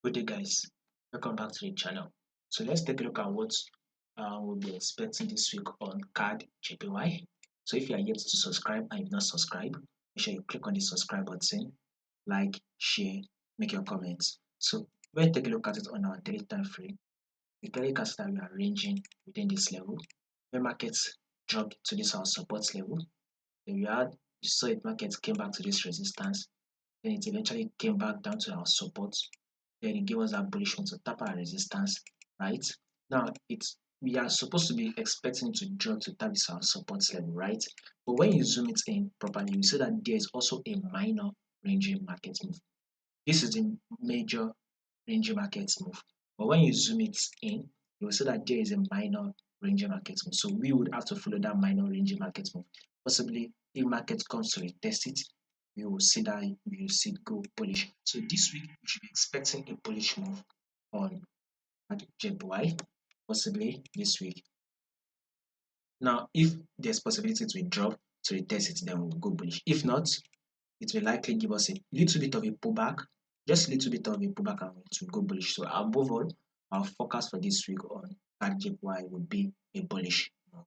Good day, guys. Welcome back to the channel. So let's take a look at what we'll be expecting this week on CAD JPY. So if you are yet to subscribe and you've not subscribed, make sure you click on the subscribe button, like, share, make your comments. So we'll take a look at it on our daily time frame. We clearly can see that we are ranging within this level. When markets dropped to this our support level, then you saw it markets came back to this resistance, then it eventually came back down to our support, then it gave us that bullish one to tap our resistance, right? Now we are supposed to be expecting to drop to tap this our support level, right? But when you zoom it in properly, you see that there is also a minor ranging market move. This is the major ranging market move. But when you zoom it in, you will see that there is a minor ranging market move. So we would have to follow that minor ranging market move. Possibly if market comes to retest it, we will see it go bullish. So this week we should be expecting a bullish move on JPY, possibly this week. Now, if there's possibility to drop to retest it, then we'll go bullish. If not, it will likely give us a little bit of a pullback, just a little bit of a pullback, and it will go bullish. So above all, our forecast for this week on CADJPY would be a bullish move.